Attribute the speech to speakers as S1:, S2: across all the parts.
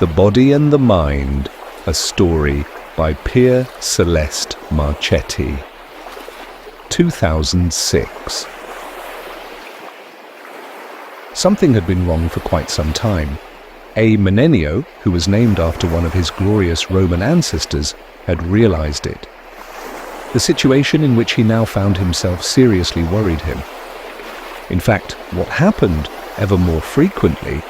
S1: The Body and the Mind, a story by Pier Celeste Marchetti. 2006. Something had been wrong for quite some time. A Menenio, who was named after one of his glorious Roman ancestors, had realized it. The situation in which he now found himself seriously worried him. In fact, what happened ever more frequently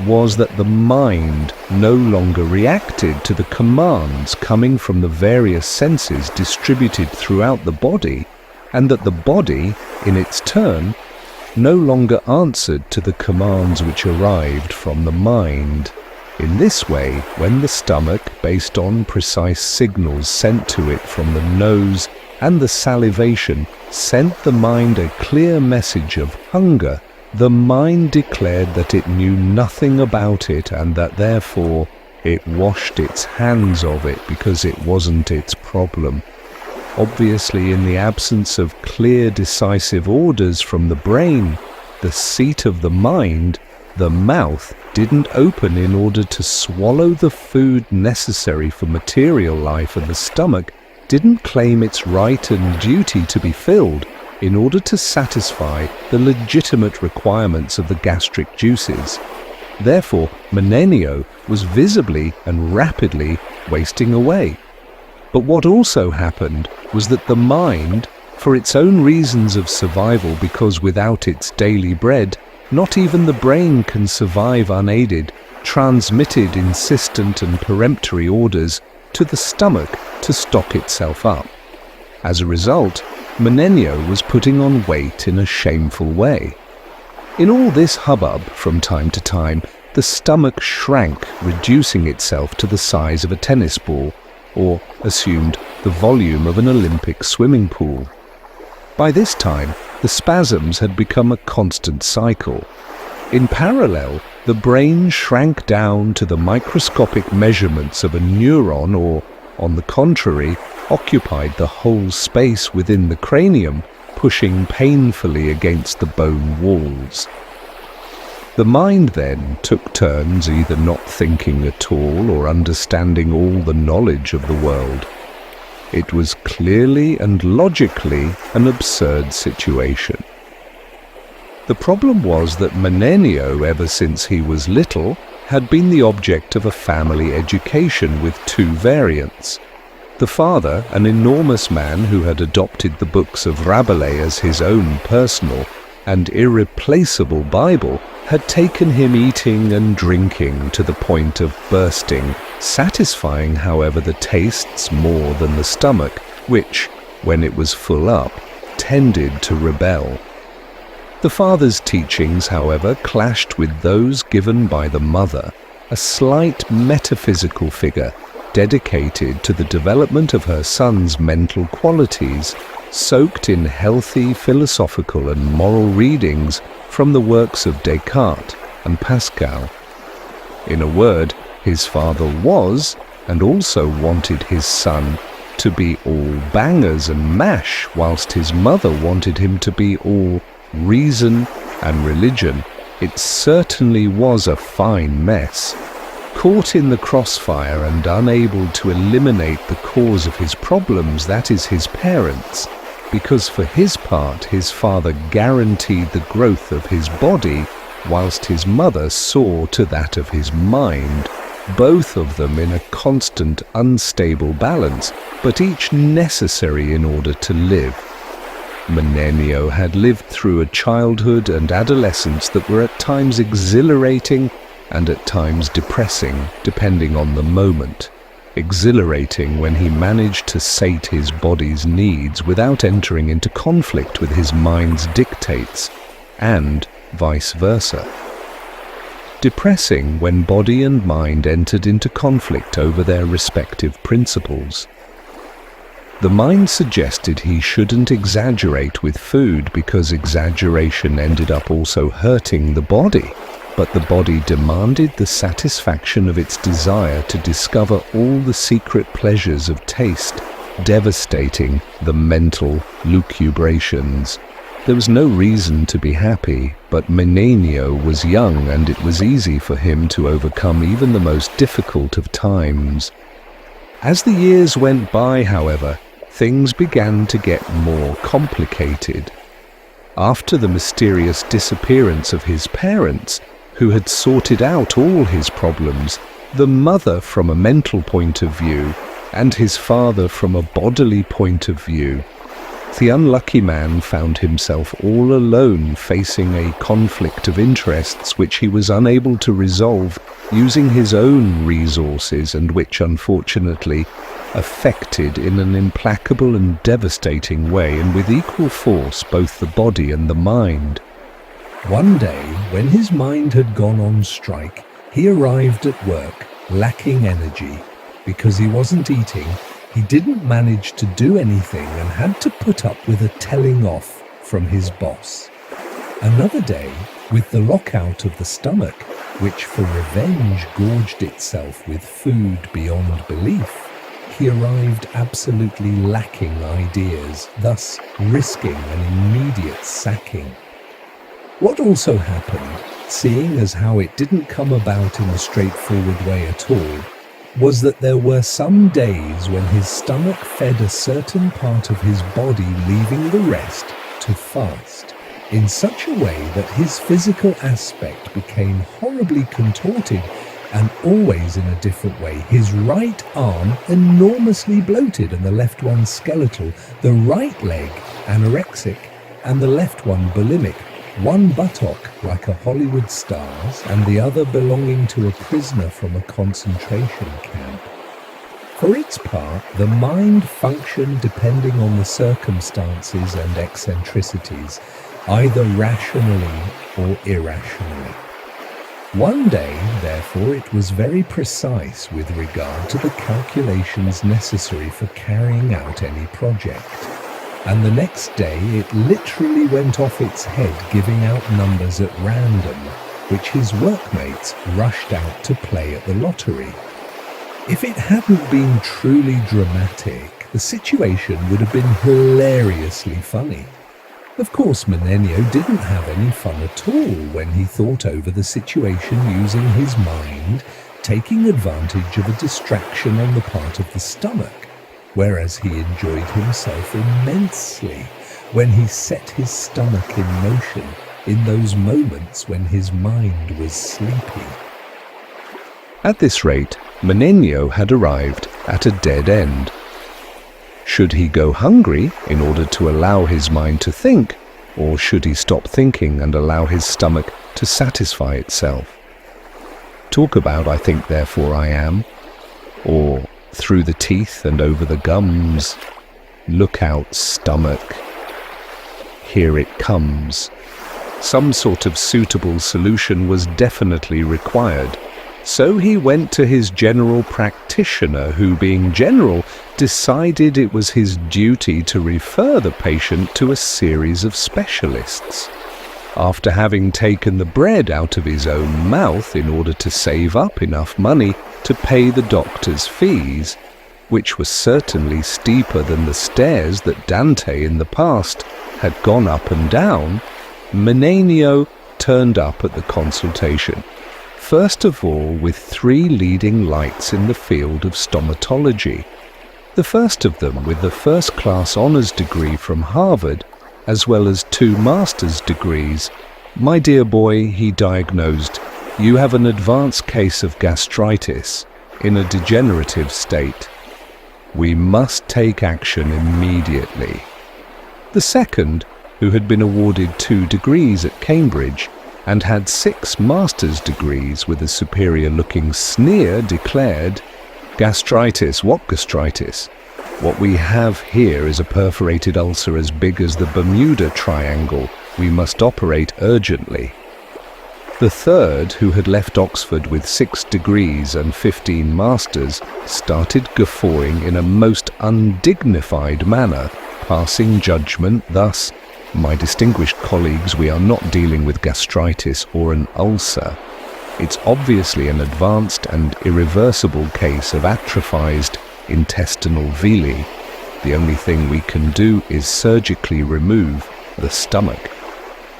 S1: was that the mind no longer reacted to the commands coming from the various senses distributed throughout the body, and that the body, in its turn, no longer answered to the commands which arrived from the mind. In this way, when the stomach, based on precise signals sent to it from the nose and the salivation, sent the mind a clear message of hunger, the mind declared that it knew nothing about it and that therefore it washed its hands of it because it wasn't its problem. Obviously, in the absence of clear, decisive orders from the brain, the seat of the mind, the mouth didn't open in order to swallow the food necessary for material life, and the stomach didn't claim its right and duty to be filled in order to satisfy the legitimate requirements of the gastric juices. Therefore, Menenio was visibly and rapidly wasting away. But what also happened was that the mind, for its own reasons of survival, because without its daily bread, not even the brain can survive unaided, transmitted insistent and peremptory orders to the stomach to stock itself up. As a result, Menenio was putting on weight in a shameful way. In all this hubbub, from time to time, the stomach shrank, reducing itself to the size of a tennis ball, or assumed the volume of an Olympic swimming pool. By this time, the spasms had become a constant cycle. In parallel, the brain shrank down to the microscopic measurements of a neuron, or, on the contrary, occupied the whole space within the cranium, pushing painfully against the bone walls. The mind then took turns either not thinking at all or understanding all the knowledge of the world. It was clearly and logically an absurd situation. The problem was that Menenio, ever since he was little, had been the object of a family education with two variants. The father, an enormous man who had adopted the books of Rabelais as his own personal and irreplaceable Bible, had taken him eating and drinking to the point of bursting, satisfying, however, the tastes more than the stomach, which, when it was full up, tended to rebel. The father's teachings, however, clashed with those given by the mother, a slight metaphysical figure dedicated to the development of her son's mental qualities, soaked in healthy philosophical and moral readings from the works of Descartes and Pascal. In a word, his father was, and also wanted his son, to be all bangers and mash, whilst his mother wanted him to be all reason and religion. It certainly was a fine mess. Caught in the crossfire and unable to eliminate the cause of his problems, that is his parents, because for his part his father guaranteed the growth of his body, whilst his mother saw to that of his mind, both of them in a constant unstable balance, but each necessary in order to live. Menenio had lived through a childhood and adolescence that were at times exhilarating and at times depressing, depending on the moment. Exhilarating when he managed to sate his body's needs without entering into conflict with his mind's dictates, and vice versa. Depressing when body and mind entered into conflict over their respective principles. The mind suggested he shouldn't exaggerate with food because exaggeration ended up also hurting the body. But the body demanded the satisfaction of its desire to discover all the secret pleasures of taste, devastating the mental lucubrations. There was no reason to be happy, but Menenio was young and it was easy for him to overcome even the most difficult of times. As the years went by, however, things began to get more complicated. After the mysterious disappearance of his parents, who had sorted out all his problems, the mother from a mental point of view, and his father from a bodily point of view, the unlucky man found himself all alone, facing a conflict of interests which he was unable to resolve using his own resources, and which unfortunately affected in an implacable and devastating way and with equal force both the body and the mind.
S2: One day, when his mind had gone on strike, he arrived at work lacking energy. Because he wasn't eating, he didn't manage to do anything and had to put up with a telling off from his boss. Another day, with the lockout of the stomach, which for revenge gorged itself with food beyond belief, he arrived absolutely lacking ideas, thus risking an immediate sacking. What also happened, seeing as how it didn't come about in a straightforward way at all, was that there were some days when his stomach fed a certain part of his body, leaving the rest to fast, in such a way that his physical aspect became horribly contorted and always in a different way. His right arm enormously bloated and the left one skeletal, the right leg anorexic and the left one bulimic, one buttock like a Hollywood star's and the other belonging to a prisoner from a concentration camp. For its part, the mind functioned depending on the circumstances and eccentricities, either rationally or irrationally. One day, therefore, it was very precise with regard to the calculations necessary for carrying out any project. And the next day it literally went off its head, giving out numbers at random, which his workmates rushed out to play at the lottery. If it hadn't been truly dramatic, the situation would have been hilariously funny. Of course, Menenio didn't have any fun at all when he thought over the situation using his mind, taking advantage of a distraction on the part of the stomach. Whereas he enjoyed himself immensely when he set his stomach in motion in those moments when his mind was sleepy.
S1: At this rate, Menenio had arrived at a dead end. Should he go hungry in order to allow his mind to think, or should he stop thinking and allow his stomach to satisfy itself? Talk about I think therefore I am, or through the teeth and over the gums. Look out, stomach. Here it comes. Some sort of suitable solution was definitely required. So he went to his general practitioner, who, being general, decided it was his duty to refer the patient to a series of specialists. After having taken the bread out of his own mouth in order to save up enough money to pay the doctor's fees, which were certainly steeper than the stairs that Dante in the past had gone up and down, Menenio turned up at the consultation. First of all, with 3 leading lights in the field of stomatology. The first of them with the first-class honours degree from Harvard, as well as 2 master's degrees. My dear boy, he diagnosed, you have an advanced case of gastritis in a degenerative state. We must take action immediately. The second, who had been awarded 2 degrees at Cambridge and had 6 master's degrees with a superior-looking sneer, declared, gastritis, what gastritis? What we have here is a perforated ulcer as big as the Bermuda Triangle. We must operate urgently. The third, who had left Oxford with 6 degrees and 15 masters, started guffawing in a most undignified manner, passing judgment thus, my distinguished colleagues, we are not dealing with gastritis or an ulcer. It's obviously an advanced and irreversible case of atrophied intestinal villi. The only thing we can do is surgically remove the stomach.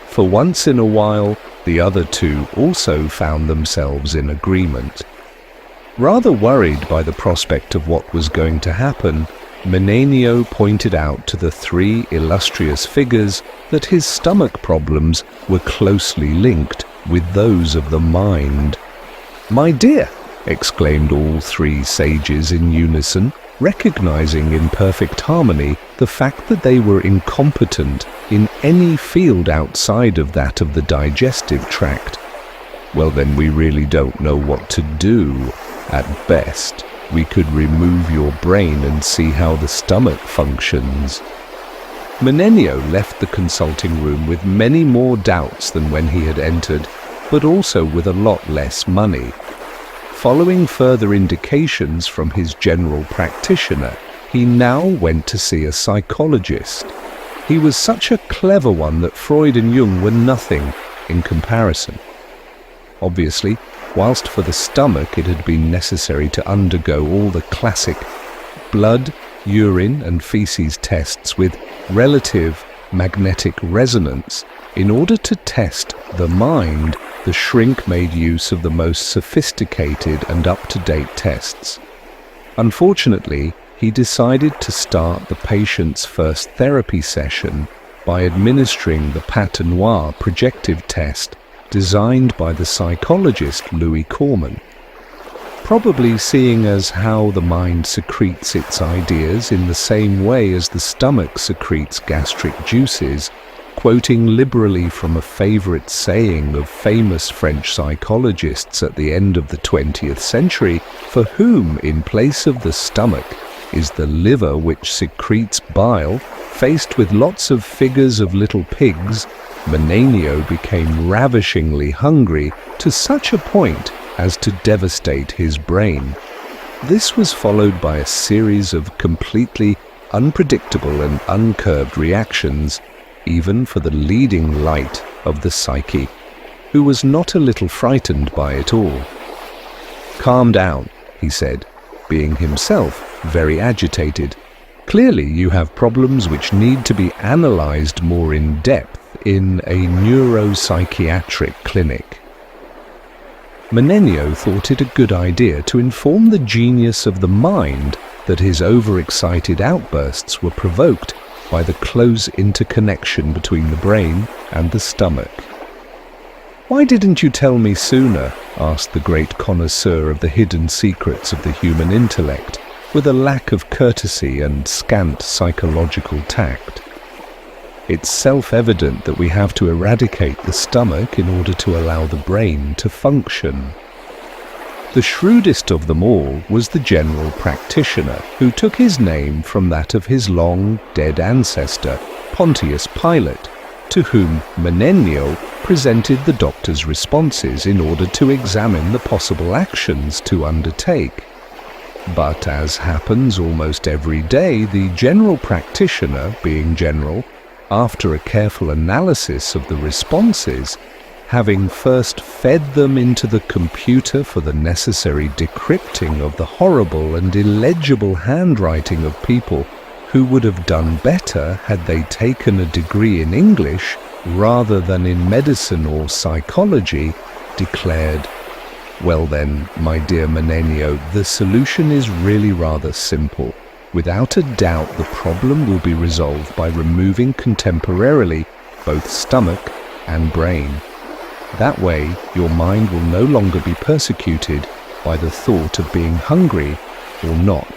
S1: For once in a while, the other two also found themselves in agreement. Rather worried by the prospect of what was going to happen, Menenio pointed out to the three illustrious figures that his stomach problems were closely linked with those of the mind. "My dear," exclaimed all three sages in unison, recognizing in perfect harmony the fact that they were incompetent in any field outside of that of the digestive tract. "Well, then we really don't know what to do. At best, we could remove your brain and see how the stomach functions." Menenio left the consulting room with many more doubts than when he had entered, but also with a lot less money. Following further indications from his general practitioner, he now went to see a psychologist. He was such a clever one that Freud and Jung were nothing in comparison. Obviously, whilst for the stomach it had been necessary to undergo all the classic blood, urine and feces tests with relative magnetic resonance, in order to test the mind, the shrink made use of the most sophisticated and up-to-date tests. Unfortunately, he decided to start the patient's first therapy session by administering the Patinoire projective test designed by the psychologist Louis Corman. Probably seeing as how the mind secretes its ideas in the same way as the stomach secretes gastric juices, quoting liberally from a favorite saying of famous French psychologists at the end of the 20th century, for whom, in place of the stomach, is the liver which secretes bile. Faced with lots of figures of little pigs, Menenio became ravishingly hungry to such a point as to devastate his brain. This was followed by a series of completely unpredictable and uncurbed reactions, even for the leading light of the psyche, who was not a little frightened by it all. "Calm down," he said, being himself very agitated. "Clearly you have problems which need to be analyzed more in depth in a neuropsychiatric clinic." Menenio thought it a good idea to inform the genius of the mind that his overexcited outbursts were provoked by the close interconnection between the brain and the stomach. "Why didn't you tell me sooner?" asked the great connoisseur of the hidden secrets of the human intellect, with a lack of courtesy and scant psychological tact. "It's self-evident that we have to eradicate the stomach in order to allow the brain to function." The shrewdest of them all was the general practitioner, who took his name from that of his long-dead ancestor, Pontius Pilate, to whom Menenio presented the doctor's responses in order to examine the possible actions to undertake. But as happens almost every day, the general practitioner, being general, after a careful analysis of the responses, having first fed them into the computer for the necessary decrypting of the horrible and illegible handwriting of people who would have done better had they taken a degree in English rather than in medicine or psychology, declared, "Well then, my dear Menenio, the solution is really rather simple. Without a doubt the problem will be resolved by removing contemporarily both stomach and brain. That way your mind will no longer be persecuted by the thought of being hungry or not.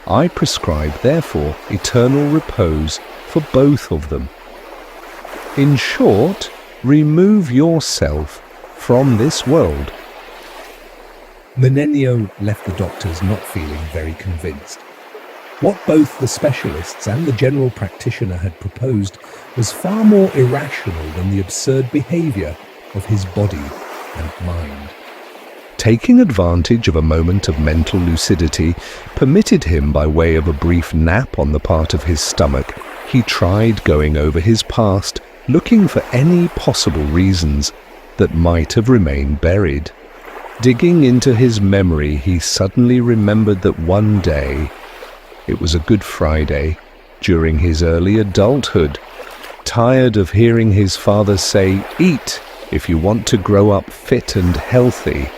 S1: I prescribe, therefore, eternal repose for both of them. In short, remove yourself from this world."
S2: Menenio left the doctors not feeling very convinced. What both the specialists and the general practitioner had proposed was far more irrational than the absurd behaviour of his body and mind.
S1: Taking advantage of a moment of mental lucidity permitted him by way of a brief nap on the part of his stomach, he tried going over his past, looking for any possible reasons that might have remained buried. Digging into his memory, he suddenly remembered that one day, it was a Good Friday, during his early adulthood, tired of hearing his father say, "Eat if you want to grow up fit and healthy,"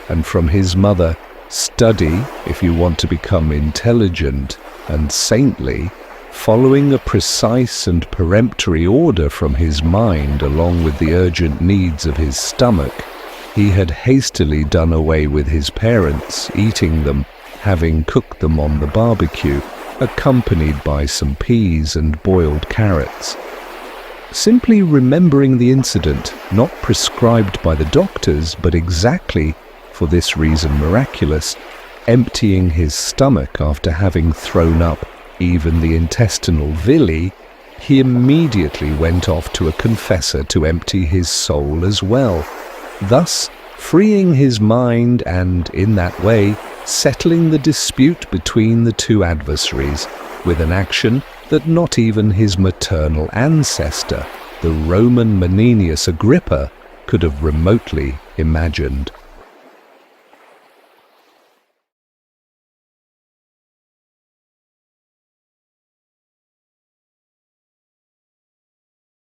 S1: and from his mother, "Study if you want to become intelligent and saintly," following a precise and peremptory order from his mind along with the urgent needs of his stomach, he had hastily done away with his parents eating them, having cooked them on the barbecue, accompanied by some peas and boiled carrots. Simply remembering the incident, not prescribed by the doctors, but exactly, for this reason miraculous, emptying his stomach after having thrown up even the intestinal villi, he immediately went off to a confessor to empty his soul as well, thus freeing his mind and, in that way, settling the dispute between the two adversaries with an action that not even his maternal ancestor, the Roman Menenius Agrippa, could have remotely imagined.